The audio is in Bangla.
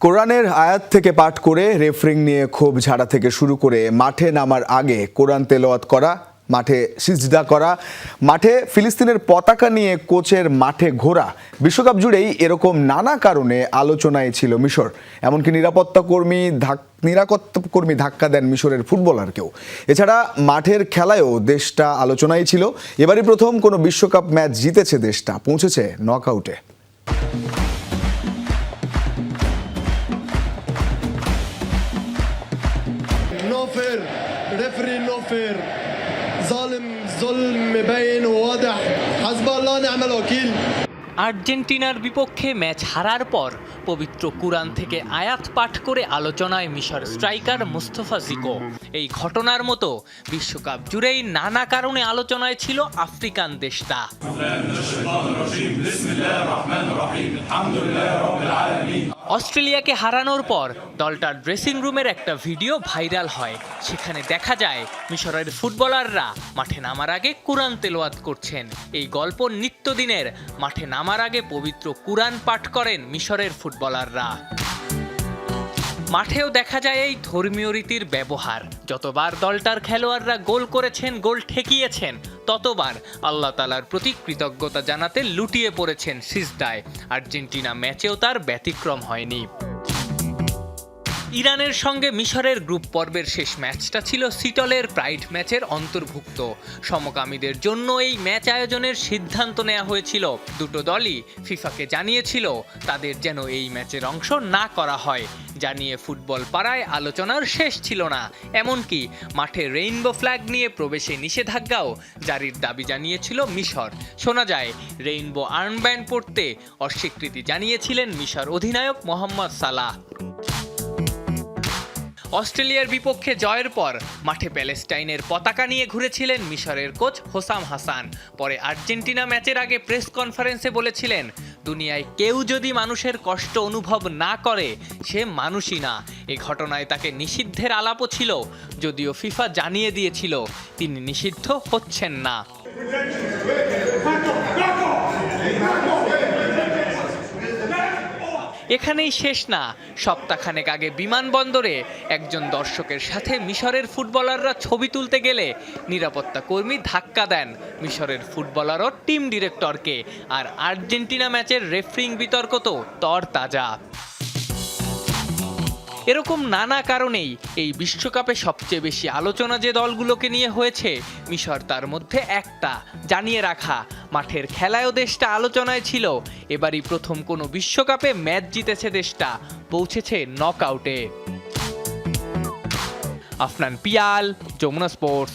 কোরআনের আয়াত থেকে পাঠ করে রেফারিং নিয়ে ক্ষোভ ঝাড়া থেকে শুরু করে মাঠে নামার আগে কোরআন তেলাওয়াত করা, মাঠে সিজদা করা, মাঠে ফিলিস্তিনের পতাকা নিয়ে কোচের মাঠে ঘোরা, বিশ্বকাপ জুড়েই এরকম নানা কারণে আলোচনায় ছিল মিশর। এমনকি নিরাপত্তা কর্মী ধাক্কা দেন মিশরের ফুটবলারকেও। এছাড়া মাঠের খেলায়ও দেশটা আলোচনায় ছিল। এবারই প্রথম কোনো বিশ্বকাপ ম্যাচ জিতেছে দেশটা, পৌঁছেছে নকআউটে। نوفر ريفري نوفر ظالم ظلم مبين وواضح حسب الله ونعم الوكيل আর্জেন্টিনার বিপক্ষে ম্যাচ হারার পর পবিত্র কুরআন থেকে আয়াত পাঠ করে আলোচনায় মিশর স্ট্রাইকার মুস্তাফা জিকো। এই ঘটনার মতো বিশ্বকাপ জুড়েই নানা কারণে আলোচনায় ছিল আফ্রিকান দেশটা। অস্ট্রেলিয়াকে হারানোর পর দলটার ড্রেসিং রুমের একটা ভিডিও ভাইরাল হয়। সেখানে দেখা যায় মিশরের ফুটবলাররা মাঠে নামার আগে কুরআন তেলাওয়াত করছেন। এই গল্প নিত্যদিনের। মাঠে নামার আগে পবিত্র কুরআন পাঠ করেন মিশরের ফুটবলাররা। মাঠেও দেখা যায় এই ধর্মীয় রীতির ব্যবহার। যতবার দলটার খেলোয়াড়রা গোল করেছেন, গোল ঠেকিয়েছেন, ততবার আল্লাহ তাআলার প্রতি কৃতজ্ঞতা জানাতে লুটিয়ে পড়েছেন সিজদায়। আর্জেন্টিনা ম্যাচেও তার ব্যতিক্রম হয়নি। ইরানের সঙ্গে মিশরের গ্রুপ পর্বের শেষ ম্যাচটা ছিল সিটলের প্রাইড ম্যাচের অন্তর্ভুক্ত। সমকামীদের জন্য এই ম্যাচ আয়োজনের সিদ্ধান্ত নেওয়া হয়েছিল। দুটো দলই ফিফাকে জানিয়েছিল তাদের যেন এই ম্যাচের অংশ না করা হয়। জানিয়ে ফুটবল পাড়ায় আলোচনার শেষ ছিল না। এমনকি মাঠে রেইনবো ফ্ল্যাগ নিয়ে প্রবেশে নিষেধাজ্ঞাও জারির দাবি জানিয়েছিল মিশর। শোনা যায় রেইনবো আর্মব্যান্ড পরতে অস্বীকৃতি জানিয়েছিলেন মিশর অধিনায়ক মোহাম্মদ সালাহ। অস্ট্রেলিয়ার বিপক্ষে জয়ের পর মাঠে প্যালেস্টাইনের পতাকা নিয়ে ঘুরেছিলেন মিশরের কোচ হোসাম হাসান। পরে আর্জেন্টিনা ম্যাচের আগে প্রেস কনফারেন্সে বলেছিলেন, দুনিয়ায় কেউ যদি মানুষের কষ্ট অনুভব না করে সে মানুষই না। এই ঘটনায় তাকে নিষিদ্ধের আলাপও ছিল, যদিও ফিফা জানিয়ে দিয়েছিল তিনি নিষিদ্ধ হচ্ছেন না। এখানেই শেষ না। সপ্তাহখানেক আগে বিমানবন্দরে একজন দর্শকের সাথে মিশরের ফুটবলাররা ছবি তুলতে গেলে নিরাপত্তা কর্মী ধাক্কা দেন মিশরের ফুটবলার ও টিম ডিরেক্টরকে। আর আর্জেন্টিনা ম্যাচের রেফারিং বিতর্ক তো তরতাজা। এরকম নানা কারণেই এই বিশ্বকাপে সবচেয়ে বেশি আলোচনা যে দলগুলোকে নিয়ে হয়েছে, মিশর তার মধ্যে একটা। জানিয়ে রাখা, মাঠের খেলায়ও দেশটা আলোচনায় ছিল। এবারই প্রথম কোনো বিশ্বকাপে ম্যাচ জিতেছে দেশটা, পৌঁছেছে নকআউটে। আফনান পিয়াল, যমুনা স্পোর্টস।